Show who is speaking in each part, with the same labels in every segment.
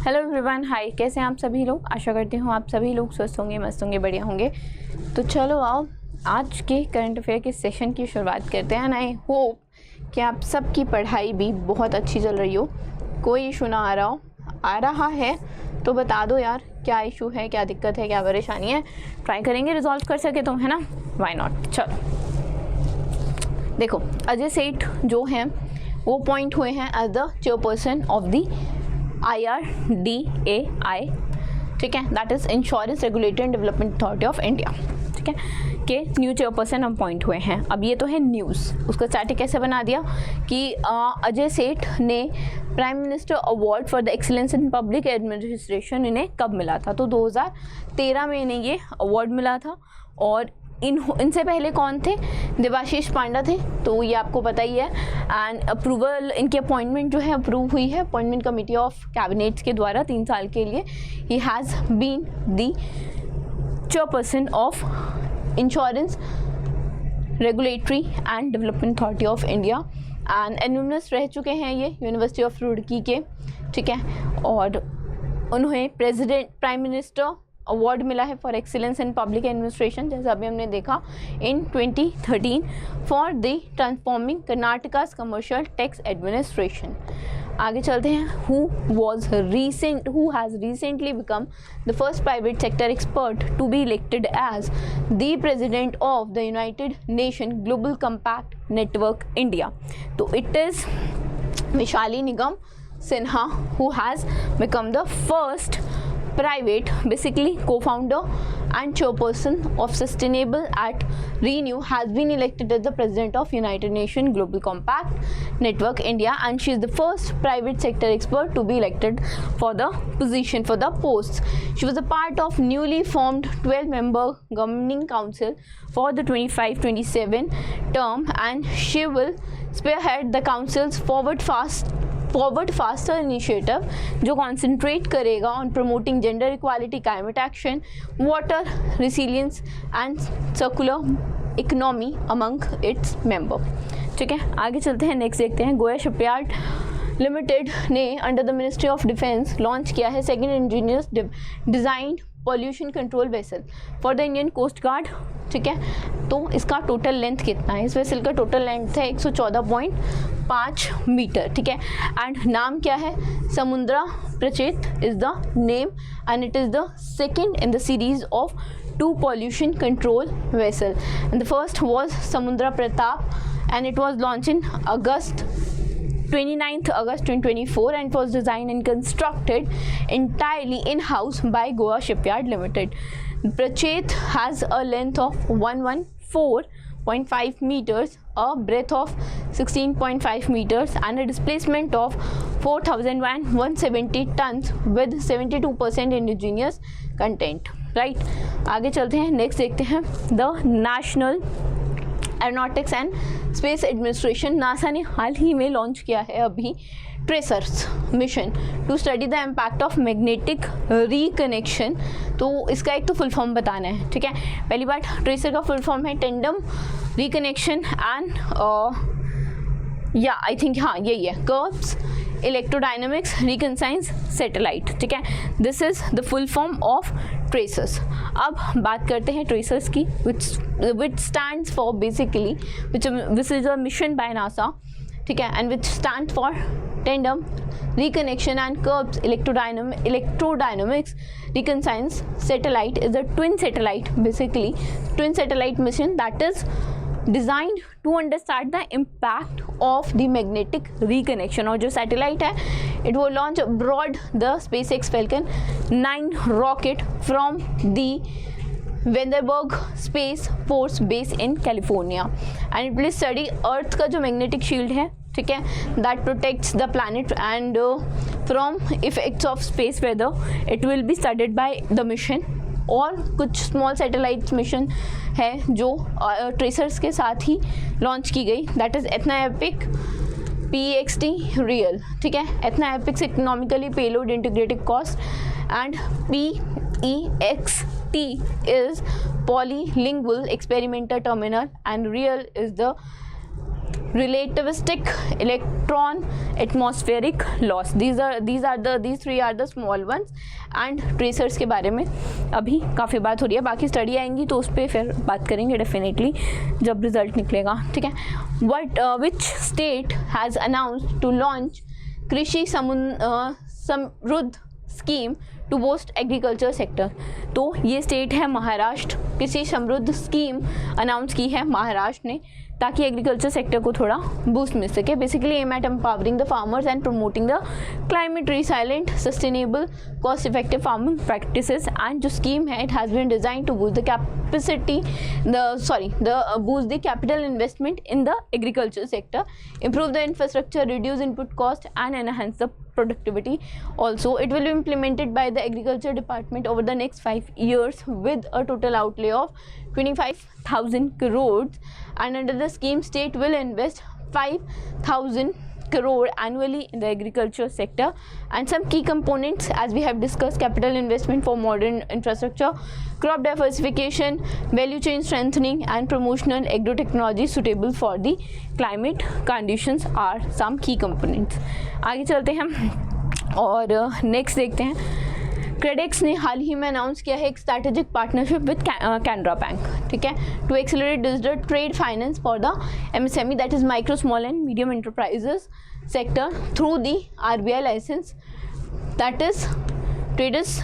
Speaker 1: Hello everyone, हाय। कैसे हैं आप सभी लोग? आशा करती हूँ आप सभी लोग स्वस्थ होंगे, मस्त होंगे, बढ़िया होंगे। तो चलो आओ आज के करंट अफेयर के सेशन की शुरुआत करते हैं। एंड आई होप कि आप सबकी पढ़ाई भी बहुत अच्छी चल रही हो, कोई इशू ना आ रहा है तो बता दो यार, क्या इशू है, क्या दिक्कत है, क्या परेशानी है। ट्राई करेंगे रिजॉल्व कर सके तो, है ना, वाई नॉट। चलो देखो, अजय सेठ जो हैं वो अपॉइंट हुए हैं as the chairperson of the IRDAI, ठीक है, that is insurance regulatory and development authority of India, ठीक है, के न्यू चेयरपर्सन अपॉइंट हुए हैं। अब ये तो है न्यूज़, उसका स्टैटिक कैसे बना दिया कि अजय सेठ ने prime minister award for the excellence in public administration इन्हें कब मिला था? तो 2013 में इन्हें ये अवार्ड मिला था। और इनसे पहले कौन थे? देवाशीष पांडा थे, तो ये आपको पता ही है। एंड अप्रूवल, इनकी अपॉइंटमेंट जो है अप्रूव हुई है अपॉइंटमेंट कमेटी ऑफ कैबिनेट्स के द्वारा 3 साल के लिए। He has been the chairperson of insurance regulatory and development authority of India and एनुमनस रह चुके हैं ये यूनिवर्सिटी ऑफ रुड़की के, ठीक है। और उन्हें प्राइम मिनिस्टर अवार्ड मिला है for excellence in public administration, जैसा अभी हमने देखा, in 2013 for the transforming Karnataka's commercial tax administration. आगे चलते हैं। Who has recently become the first private sector expert to be elected as the president of the United Nation Global Compact Network India? तो it is Vishali Nigam Sinha who has become the first private, basically co-founder and chairperson of Sustainable at Renew, has been elected as the president of United Nations Global Compact Network India, and she is the first private sector expert to be elected for the position, for the post. She was a part of newly formed 12-member governing council for the 25-27 term, and she will spearhead the council's Forward Faster initiative, जो concentrate करेगा on promoting gender equality, climate action, water resilience and circular economy among its member, ठीक है। आगे चलते हैं, next देखते हैं। Goa shipyard limited ने under the ministry of defence launch किया है second engineers design pollution control vessel for the Indian coast guard, ठीक है। तो इसका टोटल लेंथ कितना है? इस वेसल का टोटल लेंथ है 114.5 मीटर, ठीक है। एंड नाम क्या है? Samudra Prachet is the name and it is the second in the series of 2 pollution control vessel, and the first was Samudra Pratap and it was launched in 29th August 2024 and was designed and constructed entirely in-house by Goa Shipyard Limited. Prachet has a length of 114.5 meters, a breadth of 16.5 meters and a displacement of 4,170 tons with 72% indigenous content, right? आगे चलते हैं, next देखते हैं। The national aeronautics and space administration, NASA ने हाल ही में launch किया है अभी TRACERS mission to study the impact of magnetic reconnection. तो इसका एक तो फुल फॉर्म बताना है, ठीक है। पहली बात, ट्रेसर का फुल फॉर्म है tandem reconnection and I think हाँ यही है, कर्व्स इलेक्ट्रोडायनेमिक्स रिकनसाइंस सैटेलाइट, ठीक है। This is the full form of tracers. अब बात करते हैं ट्रेसर्स की, which stands for basically which is a mission by NASA, ठीक है, and which stands for tandem reconnection and curves electrodynamics reconnaissance satellite is a twin satellite mission that is designed to understand the impact of the magnetic reconnection। और जो satellite है it will launch abroad the SpaceX Falcon 9 rocket from the Vandenberg Space Force Base in California and it will study अर्थ का जो magnetic shield है, ठीक है, that protects the planet and from effects of space weather. It will be studied by the mission। और कुछ small satellite mission है जो tracers के साथ ही लॉन्च की गई, that is Athena epic PEXT real, ठीक है। Athena epics economically payload integrated cost and PEXT is polylingual experimental terminal and real is the relativistic electron atmospheric loss. These three are the small ones. And tracers के बारे में अभी काफ़ी बात हो रही है, बाकी स्टडी आएंगी तो उस पर फिर बात करेंगे डेफिनेटली जब रिजल्ट निकलेगा, ठीक है. Which state has announced to launch Krishi Samriddh scheme to boost agriculture sector. तो ये स्टेट है महाराष्ट्र. कृषि समृद्ध स्कीम अनाउंस की है महाराष्ट्र ने ताकि एग्रीकल्चर सेक्टर को थोड़ा बूस्ट मिल सके. Basically aim at empowering the farmers and promoting the climate resilient sustainable cost effective farming practices. And जो स्कीम है it has been design to boost the capacity boost the capital investment in the agriculture sector, improve the infrastructure, reduce input cost and enhance the productivity. Also, it will be implemented by the agriculture department over the next 5 years with a total outlay of 25,000 crores, and under the scheme state will invest 5,000 crore annually in the agriculture sector. And some key components as we have discussed: capital investment for modern infrastructure, crop diversification, value chain strengthening and promotional agrotechnology suitable for the climate conditions are some key components. आगे चलते हैं और next देखते हैं. क्रेडेक्स ने हाल ही में अनाउंस किया है एक strategic partnership with Canara bank, ठीक है, to accelerate digital trade finance for the MSME, that is micro small and medium enterprises sector through the RBI licence, that is traders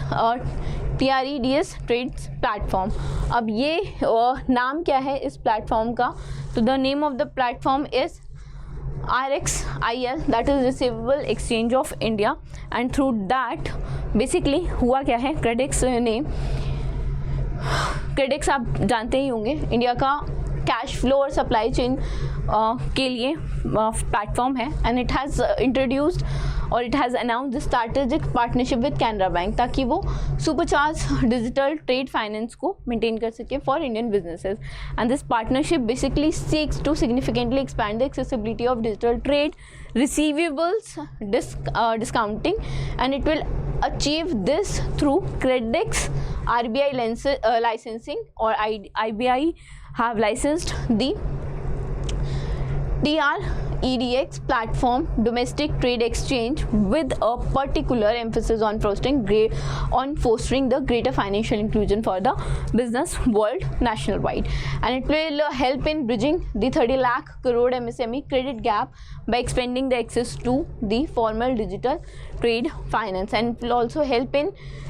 Speaker 1: TREDS TReDS platform. अब ये नाम क्या है इस प्लेटफॉर्म का? तो the name of the platform is RXIL, that is Receivable Exchange of India. and through that basically हुआ क्या है, क्रेडेक्स आप जानते ही होंगे इंडिया का कैश फ्लो और सप्लाई चेन के लिए प्लेटफॉर्म है. एंड इट हैज़ इंट्रोड्यूस्ड और it has announced the strategic partnership with Canara bank ताकि वो सुपरचार्ज डिजिटल ट्रेड फाइनेंस को मेंटेन कर सके for Indian businesses. And this partnership basically seeks to significantly expand the accessibility of digital trade receivables discounting, and it will achieve this through Credex RBI licensing, or IBI have licensed the TREDX platform domestic trade exchange with a particular emphasis on fostering the greater financial inclusion for the business world nationwide. And it will help in bridging the 30 lakh crore MSME credit gap by expanding the access to the formal digital trade finance, and it will also help in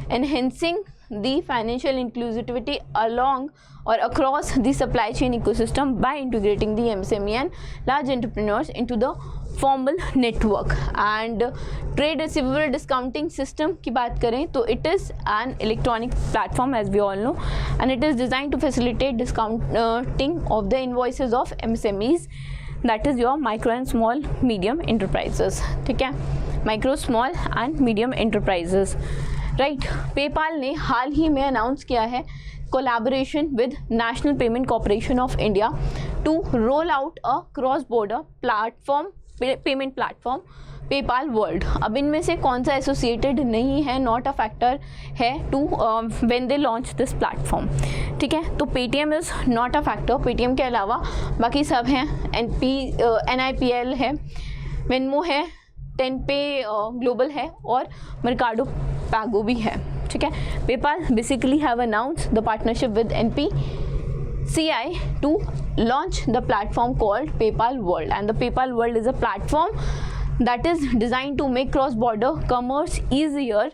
Speaker 1: enhancing the financial inclusivity along or across the supply chain ecosystem by integrating the MSME and large entrepreneurs into the formal network. And trade receivable discounting system की बात करें तो it is an electronic platform as we all know, and it is designed to facilitate discounting of the invoices of MSMEs, that is your micro and small medium enterprises, ठीक है, micro small and medium enterprises, right. PayPal ने हाल ही में announce किया है collaboration with national payment corporation of India to roll out a cross border platform payment platform PayPal world. अब इनमें से कौन सा एसोसिएटेड नहीं है, नॉट अ फैक्टर है to when they launch this platform, ठीक है. तो Paytm is not a factor. Paytm के अलावा बाकी सब हैं. NIPL है, वेनमो है, टेनपे ग्लोबल है और मर्काडो पैगो भी है, ठीक है. PayPal basically have announced the partnership with NPCI to launch the platform called PayPal World, and the PayPal World is a platform that is designed to make cross-border commerce easier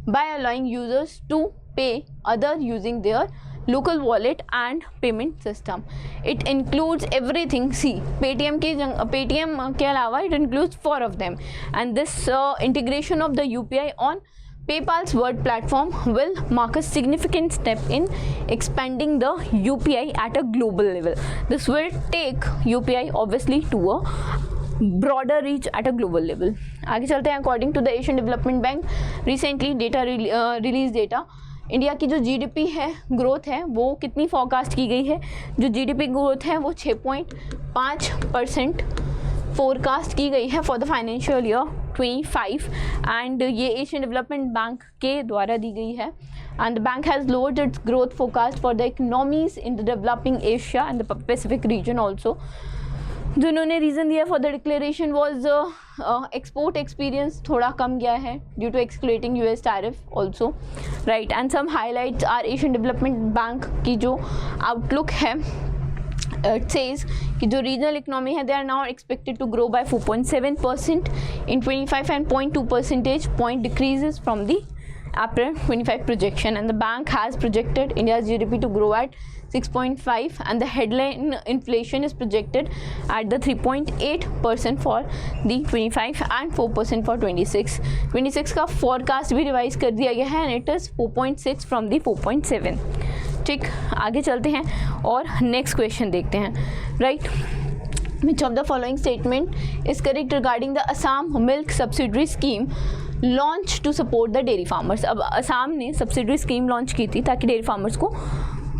Speaker 1: by allowing users to pay other using their local wallet and payment system. It includes everything. See, Paytm के अलावा it includes 4 of them, and this integration of the UPI on PayPal's World platform will mark a significant step in expanding the UPI at a global level. This will take UPI obviously to a broader reach at a global level. आगे चलते हैं. According to the Asian Development Bank recently release data, India की जो GDP है growth है वो कितनी forecast की गई है? जो GDP ग्रोथ है वो 6.5% फोरकास्ट की गई है for the financial year 25, and ये एशियन डेवलपमेंट बैंक के द्वारा दी गई है. And the bank has lowered its growth forecast for the economies in the developing Asia and the Pacific region also. जो उन्होंने रीज़न दिया for the declaration was export experience थोड़ा कम गया है due to escalating US tariff also, right. And some highlights are Asian Development Bank की जो outlook है, इट सेज कि जो रीजनल इकोनॉमी है they are now expected to grow by 4.7% in 25 and 0.2 percentage point decreases from the April 25 projection, and the bank has projected India's GDP to grow at 6.5 and the headline inflation is projected at the 3.8% for the 25 and 4% for 26. 26 का forecast भी revise कर दिया गया है and it is 4.6 from the 4.7. ठीक, आगे चलते हैं और नेक्स्ट क्वेश्चन देखते हैं, right. Which of the following statement is correct regarding the Assam milk subsidiary scheme launched to support the dairy farmers? अब असम ने सब्सिडरी स्कीम लॉन्च की थी ताकि डेयरी फार्मर्स को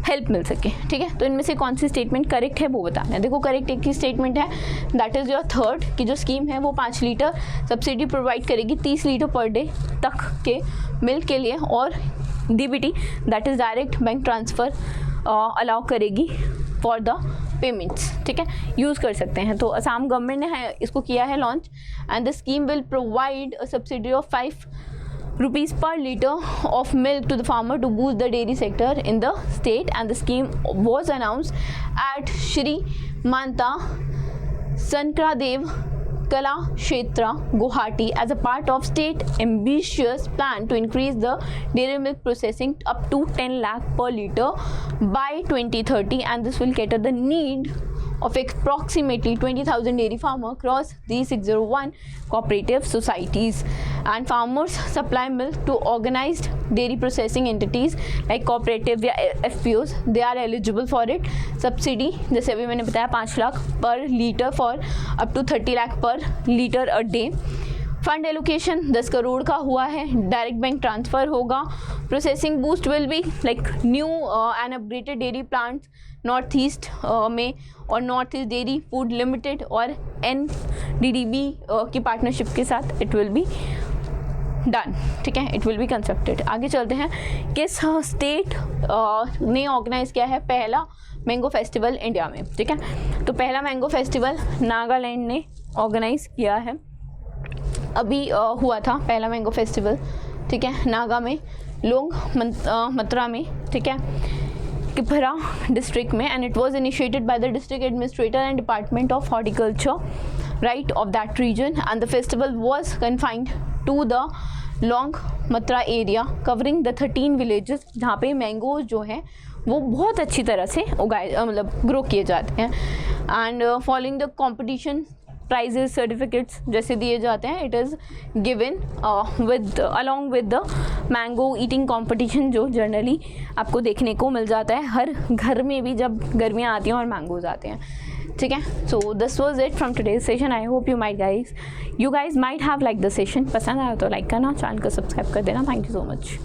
Speaker 1: हेल्प मिल सके, ठीक है। तो इनमें से कौन सी स्टेटमेंट करेक्ट है वो बताना है। देखो करेक्ट एक ही स्टेटमेंट है, दैट इज़ योर थर्ड, की जो स्कीम है वो 5 लीटर सब्सिडी प्रोवाइड करेगी 30 लीटर पर डे तक के मिल्क के लिए, और DBT that is direct bank transfer allow करेगी फॉर द पेमेंट्स, ठीक है, यूज़ कर सकते हैं। तो असम गवर्नमेंट ने इसको किया है launch, and the scheme will provide a subsidy of 5 rupees per liter of milk to the farmer to boost the dairy sector in the state, and the scheme was announced at Shri Manta Sankradev Kala Kshetra, Guwahati as a part of state ambitious plan to increase the dairy milk processing up to 10 lakh per liter by 2030, and this will cater the need of approximately 20,000 dairy farmers across these 601 cooperative societies, and farmers supply milk to organized dairy processing entities like cooperative या FPOs. they are eligible for it. Subsidy जैसे अभी मैंने बताया 5 lakh per litre for up to 30 lakh per litre a day. Fund allocation 10 crore का हुआ है, direct bank transfer होगा। Processing boost will be like new and upgraded dairy plants North East में, और North East Dairy Food Limited और NDDB की partnership के साथ इट विल बी डन, ठीक है, इट विल बी कंस्ट्रक्टेड। आगे चलते हैं, किस स्टेट ने ऑर्गेनाइज किया है पहला मैंगो फेस्टिवल इंडिया में, ठीक है। तो पहला मैंगो फेस्टिवल नागालैंड ने ऑर्गेनाइज किया है, अभी हुआ था पहला मैंगो फेस्टिवल, ठीक है, नागा में, लोंग मत्रा में, ठीक है, किपरा डिस्ट्रिक्ट में, and it was initiated by the district administrator and department of horticulture, right, of that region, and the festival was confined to the long Matra area covering the 13 villages, जहाँ पे मैंगोज जो हैं वो बहुत अच्छी तरह से उगाए मतलब ग्रो किए जाते हैं। And following the competition prizes certificates जैसे दिए जाते हैं, it is given with along with the mango eating competition जो जनरली आपको देखने को मिल जाता है हर घर में भी जब गर्मियाँ आती हैं और मैंगोज आते हैं, ठीक है। So this was it from today's session. I hope you guys might have like the session. पसंद आया तो लाइक करना, चैनल को सब्सक्राइब कर देना। Thank you so much.